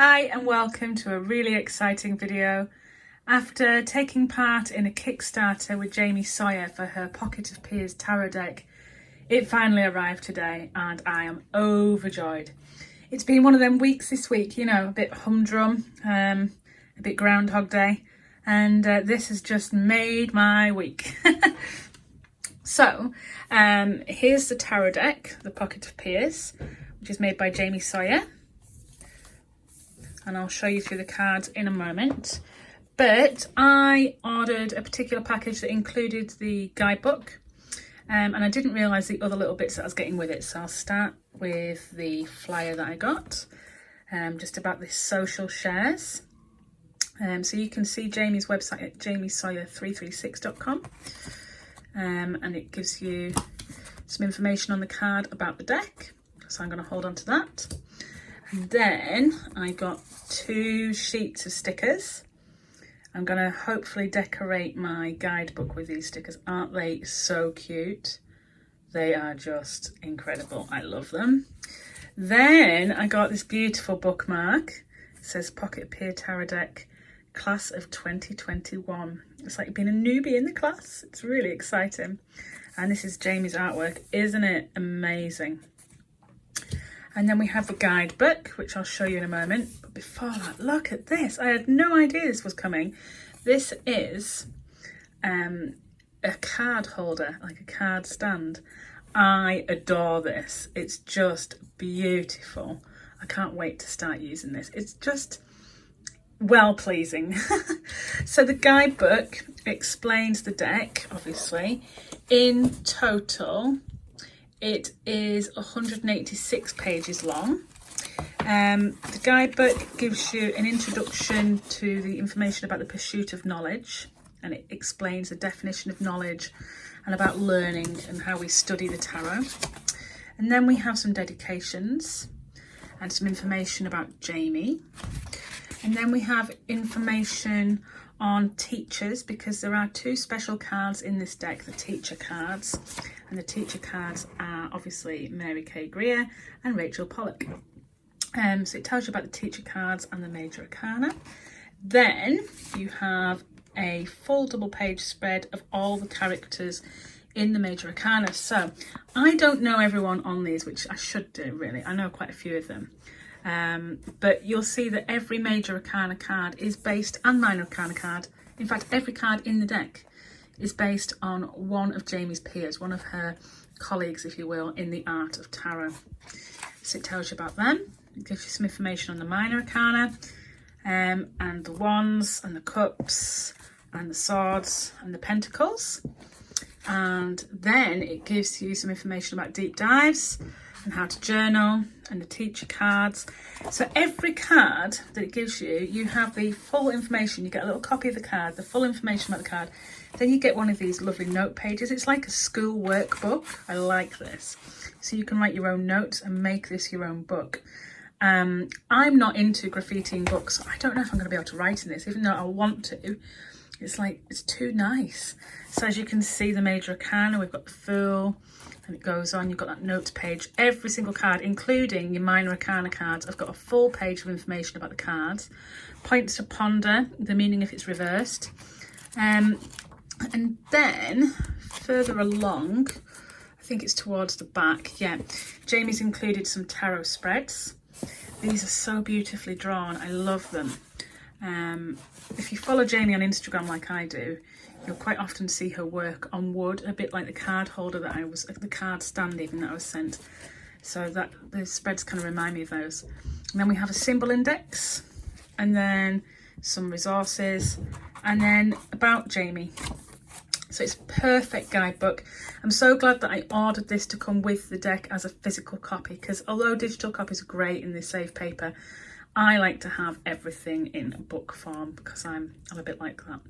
Hi and welcome to a really exciting video. After taking part in a Kickstarter with Jamie Sawyer for her Pocket of Peers tarot deck, it finally arrived today and I am overjoyed. It's been one of them weeks this week, you know, a bit humdrum, a bit Groundhog Day, and this has just made my week. So, here's the tarot deck, the Pocket of Peers, which is made by Jamie Sawyer. And I'll show you through the cards in a moment. But I ordered a particular package that included the guidebook, and I didn't realise the other little bits that I was getting with it. So I'll start with the flyer that I got, just about this social shares. So you can see Jamie's website at jamiesawyer336.com, and it gives you some information on the card about the deck. So I'm going to hold on to that. And then I got 2 sheets of stickers. I'm going to hopefully decorate my guidebook with these stickers. Aren't they so cute? They are just incredible. I love them. Then I got this beautiful bookmark. It says Pocket Peer Tarot Deck, Class of 2021. It's like being a newbie in the class. It's really exciting. And this is Jamie's artwork. Isn't it amazing? And then we have the guidebook, which I'll show you in a moment. But before that, look at this. I had no idea this was coming. This is a card holder, like a card stand. I adore this. It's just beautiful. I can't wait to start using this. It's just well pleasing. So the guidebook explains the deck, obviously. In total, it is 186 pages long. The guidebook gives you an introduction to the information about the pursuit of knowledge, and it explains the definition of knowledge and about learning and how we study the tarot. And then we have some dedications and some information about Jamie. And then we have information on teachers, because there are 2 special cards in this deck, the teacher cards. And the teacher cards are obviously Mary K. Greer and Rachel Pollock. So it tells you about the teacher cards and the major arcana. Then you have a full double page spread of all the characters in the major arcana. So I don't know everyone on these, which I should do really. I know quite a few of them. But you'll see that every major arcana card is based, and minor arcana card, in fact every card in the deck is based on one of Jamie's peers, one of her colleagues, if you will, in the art of tarot. So it tells you about them. It gives you some information on the minor arcana, and the wands and the cups and the swords and the pentacles. And then it gives you some information about deep dives and how to journal and the teacher cards. So every card that it gives you, you have the full information. You get a little copy of the card, the full information about the card. Then you get one of these lovely note pages. It's like a school workbook. I like this. So you can write your own notes and make this your own book. I'm not into graffitiing books. So I don't know if I'm going to be able to write in this, even though I want to. It's like, it's too nice. So as you can see, the major arcana, we've got the Fool, and it goes on. You've got that notes page. Every single card, including your minor arcana cards, I've got a full page of information about the cards. Points to ponder, the meaning if it's reversed. And then further along, I think it's towards the back, yeah, Jamie's included some tarot spreads. These are so beautifully drawn. I love them. If you follow Jamie on Instagram like I do, you'll quite often see her work on wood, a bit like the card holder that I was, the card stand even that I was sent. So that the spreads kind of remind me of those. And then we have a symbol index, and then some resources, and then about Jamie. So it's a perfect guidebook. I'm so glad that I ordered this to come with the deck as a physical copy, because although digital copies are great in the safe paper, I like to have everything in book form because I'm a bit like that.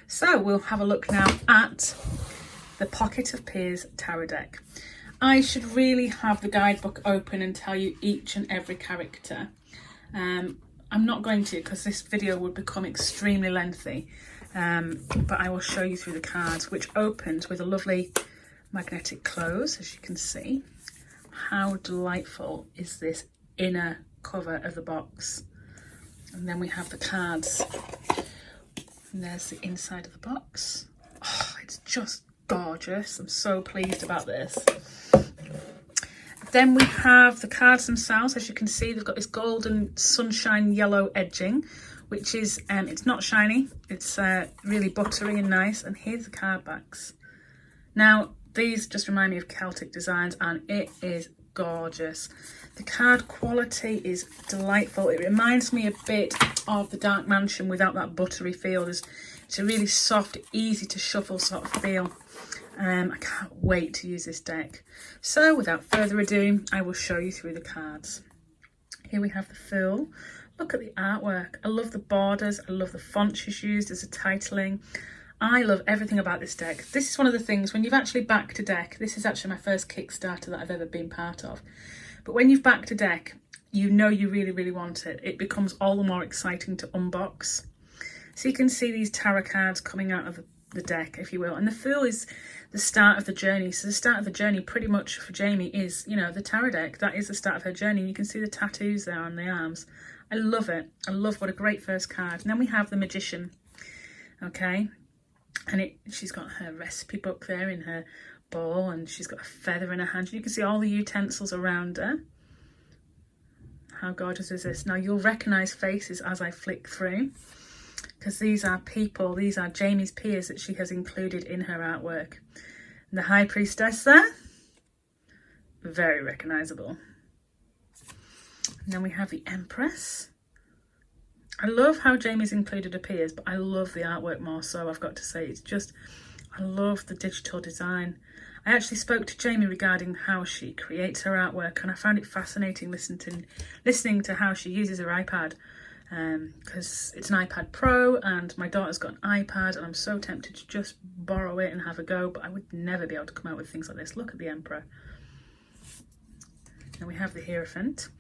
So we'll have a look now at the Pocket of Peers tarot deck. I should really have the guidebook open and tell you each and every character. I'm not going to, because this video would become extremely lengthy. But I will show you through the cards, which opens with a lovely magnetic close, as you can see. How delightful is this inner cover of the box? And then we have the cards. And there's the inside of the box. Oh, it's just gorgeous. I'm so pleased about this. Then we have the cards themselves. As you can see, they've got this golden sunshine yellow edging, which is, it's not shiny. It's really buttery and nice. And here's the card backs. Now, these just remind me of Celtic designs, and it is gorgeous. The card quality is delightful. It reminds me a bit of the Dark Mansion without that buttery feel. It's a really soft, easy to shuffle sort of feel. I can't wait to use this deck. So without further ado, I will show you through the cards. Here we have the Fool. Look at the artwork. I love the borders. I love the font she's used as a titling. I love everything about this deck. This is one of the things, when you've actually backed a deck, this is actually my first Kickstarter that I've ever been part of. But when you've backed a deck, you know you really, really want it. It becomes all the more exciting to unbox. So you can see these tarot cards coming out of the deck, if you will. And the Fool is the start of the journey. So the start of the journey pretty much for Jamie is, you know, the tarot deck. That is the start of her journey. You can see the tattoos there on the arms. I love it. I love what a great first card. And then we have the Magician. Okay. And she's got her recipe book there in her bowl, and she's got a feather in her hand. You can see all the utensils around her. How gorgeous is this? Now you'll recognise faces as I flick through, because these are people, these are Jamie's peers that she has included in her artwork. And the High Priestess there, very recognisable. And then we have the Empress. I love how Jamie's included her peers, but I love the artwork more so, I've got to say. It's just, I love the digital design. I actually spoke to Jamie regarding how she creates her artwork, and I found it fascinating listening to how she uses her iPad, because it's an iPad Pro and my daughter's got an iPad, and I'm so tempted to just borrow it and have a go, but I would never be able to come out with things like this. Look at the Emperor. And we have the Hierophant.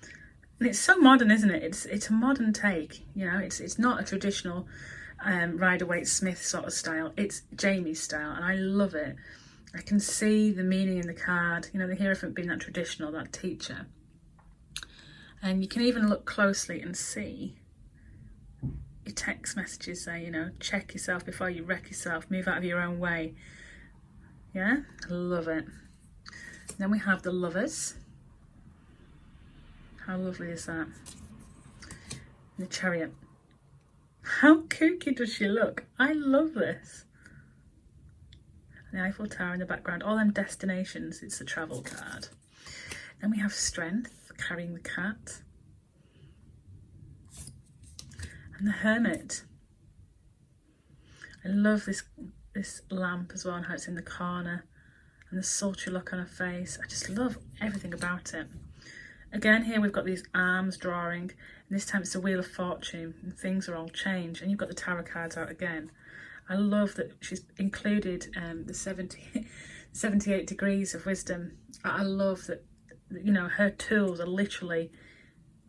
And it's so modern, isn't it? It's a modern take, you know. It's not a traditional Rider-Waite-Smith sort of style. It's Jamie's style, and I love it. I can see the meaning in the card, you know, the Hierophant being that traditional, that teacher. And you can even look closely and see your text messages there, you know, check yourself before you wreck yourself, move out of your own way. Yeah, I love it. Then we have the Lovers. How lovely is that? The Chariot. How kooky does she look? I love this. The Eiffel Tower in the background, all them destinations. It's the travel card. Then we have Strength, carrying the cat. And the Hermit. I love this lamp as well, and how it's in the corner, and the sultry look on her face. I just love everything about it. Again, here we've got these arms drawing, and this time it's the Wheel of Fortune, and things are all changed, and you've got the tarot cards out again. I love that she's included the 78 degrees of wisdom. I love that, you know, her tools are literally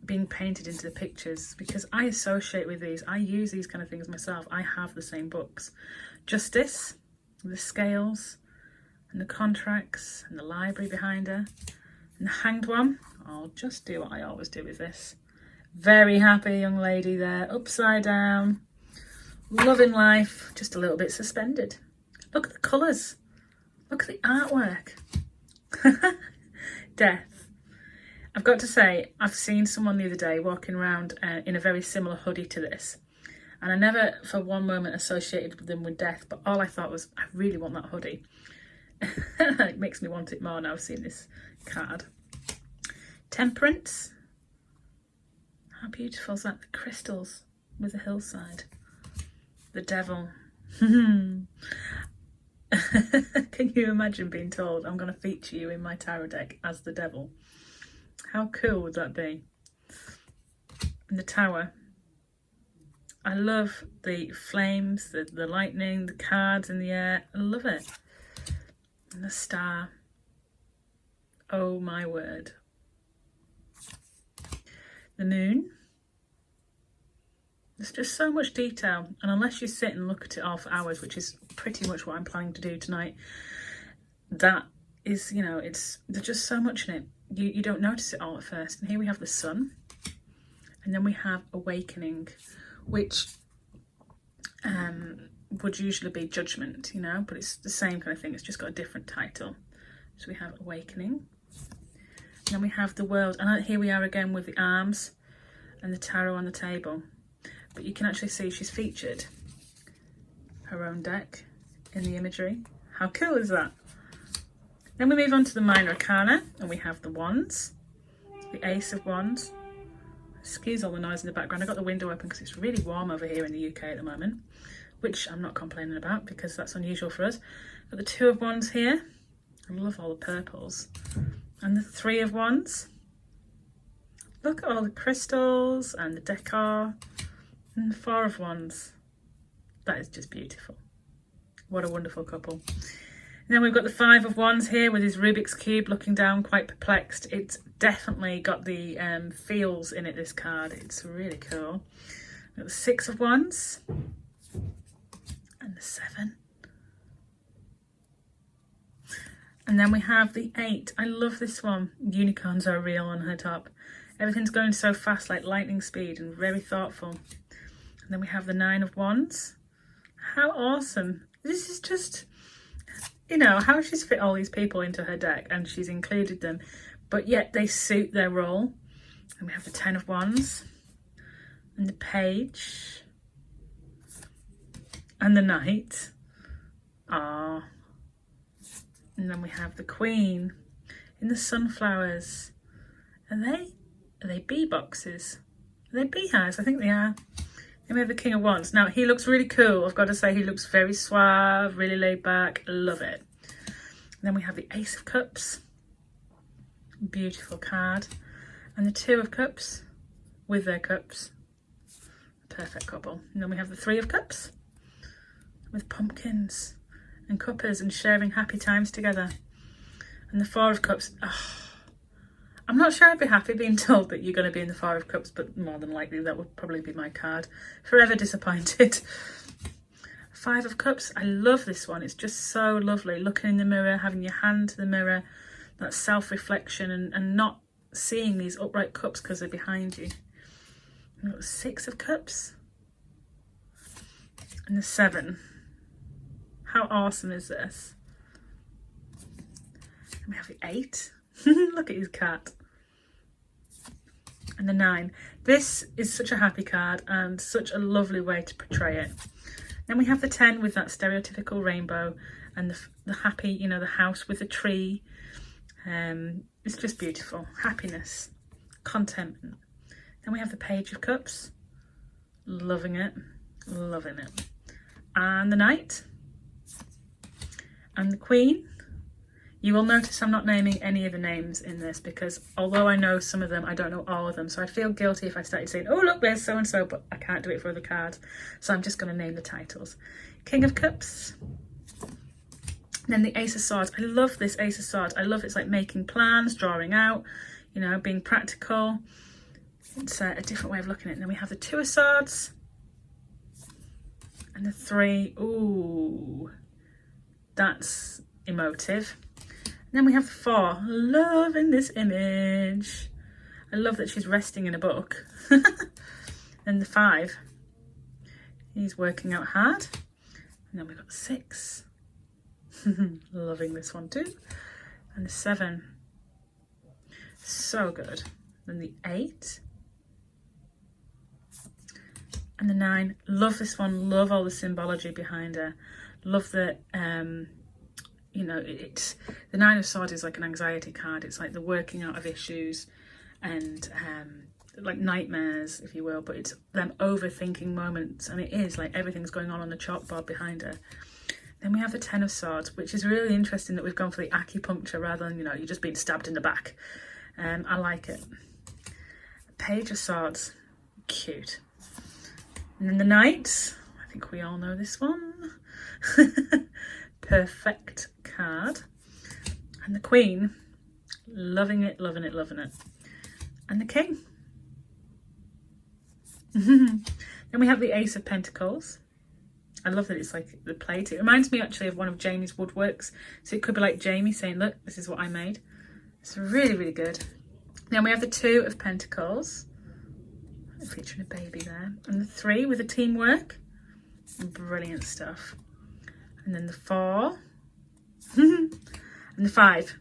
being painted into the pictures, because I associate with these. I use these kind of things myself. I have the same books. Justice, the scales, and the contracts, and the library behind her, and the Hanged One. I'll just do what I always do with this. Very happy young lady there, upside down, loving life, just a little bit suspended. Look at the colours. Look at the artwork. Death. I've got to say, I've seen someone the other day walking around in a very similar hoodie to this, and I never for one moment associated them with death, but all I thought was, I really want that hoodie. It makes me want it more now I've seen this card. Temperance. How beautiful is that? The crystals with the hillside. The Devil. Can you imagine being told, I'm going to feature you in my tarot deck as the Devil? How cool would that be? And the Tower. I love the flames, the lightning, the cards in the air. I love it. And the Star. Oh my word. The Moon. There's just so much detail, and unless you sit and look at it all for hours, which is pretty much what I'm planning to do tonight, that is, you know, there's just so much in it. You don't notice it all at first. And here we have the Sun. And then we have Awakening, which would usually be Judgment, you know, but it's the same kind of thing. It's just got a different title. So we have Awakening. And then we have the World. And here we are again with the arms and the tarot on the table. But you can actually see she's featured her own deck in the imagery. How cool is that? Then we move on to the minor arcana, and we have the wands, the Ace of Wands. Excuse all the noise in the background. I got the window open because it's really warm over here in the UK at the moment, which I'm not complaining about because that's unusual for us. Got the Two of Wands here. I love all the purples. And the Three of Wands. Look at all the crystals and the decor. And the Four of Wands. That is just beautiful. What a wonderful couple. And then we've got the Five of Wands here with his Rubik's Cube looking down, quite perplexed. It's definitely got the feels in it, this card. It's really cool. We've got the Six of Wands. And the Seven. And then we have the Eight. I love this one. Unicorns are real on her top. Everything's going so fast, like lightning speed, and very thoughtful. And then we have the Nine of Wands. How awesome. This is just, you know, how she's fit all these people into her deck and she's included them, but yet they suit their role. And we have the Ten of Wands and the Page and the Knight. Ah. And then we have the Queen in the sunflowers. Are they bee boxes? Are they beehives? I think they are. And we have the King of Wands. Now, he looks really cool. I've got to say, he looks very suave, really laid back. Love it. And then we have the Ace of Cups. Beautiful card. And the Two of Cups with their cups. Perfect couple. And then we have the Three of Cups with pumpkins and cuppers and sharing happy times together. And the Four of Cups. Oh, I'm not sure I'd be happy being told that you're going to be in the Four of Cups, but more than likely that would probably be my card. Forever disappointed. Five of Cups. I love this one. It's just so lovely. Looking in the mirror, having your hand to the mirror, that self-reflection and not seeing these upright cups because they're behind you. And we've got the Six of Cups. And the Seven. How awesome is this? And we have the Eight. Look at his cat. And the Nine. This is such a happy card and such a lovely way to portray it. Then we have the 10 with that stereotypical rainbow and the happy, you know, the house with the tree. It's just beautiful. Happiness, contentment. Then we have the Page of Cups. Loving it. Loving it. And the Knight. And the Queen. You will notice I'm not naming any of the names in this because although I know some of them, I don't know all of them. So I feel guilty if I started saying, oh, look, there's so-and-so, but I can't do it for other cards. So I'm just going to name the titles. King of Cups. And then the Ace of Swords. I love this Ace of Swords. I love it's like making plans, drawing out, you know, being practical. It's a different way of looking at it. And then we have the Two of Swords. And the Three. Ooh, that's emotive. And then we have the Four. Loving this image. I love that she's resting in a book. And the Five. He's working out hard. And then we've got the Six. Loving this one too. And the Seven. So good. Then the Eight. And the Nine. Love this one. Love all the symbology behind her. Love that you know, it's the Nine of Swords is like an anxiety card. It's like the working out of issues and like nightmares, if you will, but it's them overthinking moments, and it is like everything's going on the chalkboard behind her. Then we have the Ten of Swords, which is really interesting that we've gone for the acupuncture rather than, you know, you're just being stabbed in the back. I like it. Page of Swords, cute. And then the Knight, I think we all know this one. Perfect card. And the Queen, loving it, loving it, loving it. And the King. Then we have the Ace of Pentacles. I love that it's like the plate. It reminds me actually of one of Jamie's woodworks. So it could be like Jamie saying, look, this is what I made. It's really, really good. Then we have the Two of Pentacles. featuring a baby there. And the 3 with the teamwork. Brilliant stuff. And then the 4. And the 5.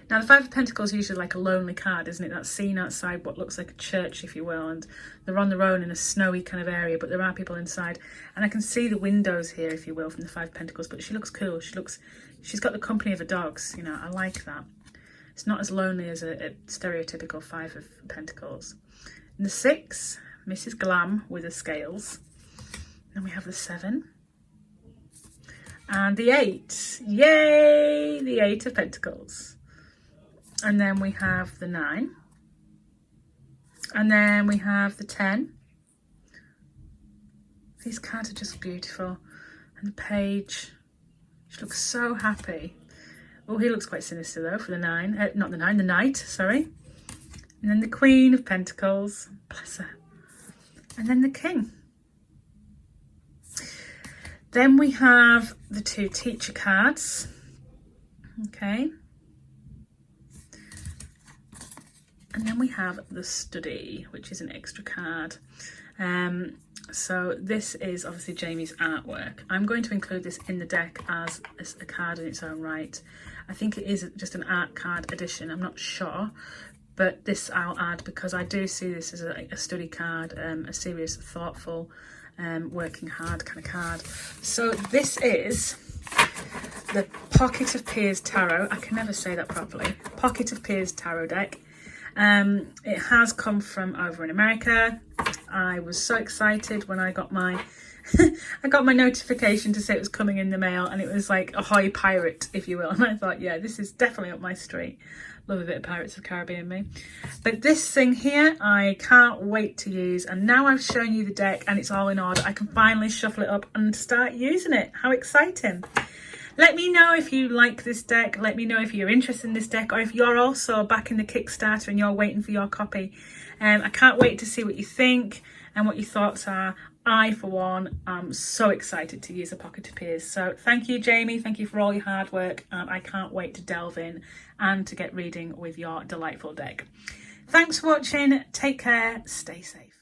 Now the 5 of Pentacles is usually like a lonely card, isn't it? That's seen outside what looks like a church, if you will, and they're on their own in a snowy kind of area, but there are people inside. And I can see the windows here, if you will, from the 5 of Pentacles, but she looks cool. She's got the company of her dogs, you know, I like that. It's not as lonely as a stereotypical 5 of Pentacles. And the 6, Mrs. Glam with the scales. Then we have the 7. And the 8, yay, the 8 of Pentacles. And then we have the 9. And then we have the 10. These cards are just beautiful. And the page, she looks so happy. Oh, he looks quite sinister though for the 9. Not the 9, the Knight, sorry. And then the Queen of Pentacles, bless her. And then the King. Then we have the 2 teacher cards. Okay. And then we have the Study, which is an extra card. So this is obviously Jamie's artwork. I'm going to include this in the deck as a card in its own right. I think it is just an art card edition, I'm not sure. But this I'll add because I do see this as a study card, a serious, thoughtful, working hard kind of card. So this is the Pocket of Peers Tarot. I can never say that properly. Pocket of Peers Tarot deck. It has come from over in America. I was so excited when I got my I got my notification to say it was coming in the mail, and it was like Ahoy Pirate, if you will. And I thought, yeah, this is definitely up my street. Love a bit of Pirates of the Caribbean, me. But this thing here, I can't wait to use. And now I've shown you the deck and it's all in order, I can finally shuffle it up and start using it. How exciting. Let me know if you like this deck. Let me know if you're interested in this deck, or if you're also back in the Kickstarter and you're waiting for your copy. I can't wait to see what you think and what your thoughts are. I, for one, am so excited to use a Pocket of Peers. So thank you, Jamie. Thank you for all your hard work. I can't wait to delve in and to get reading with your delightful deck. Thanks for watching. Take care. Stay safe.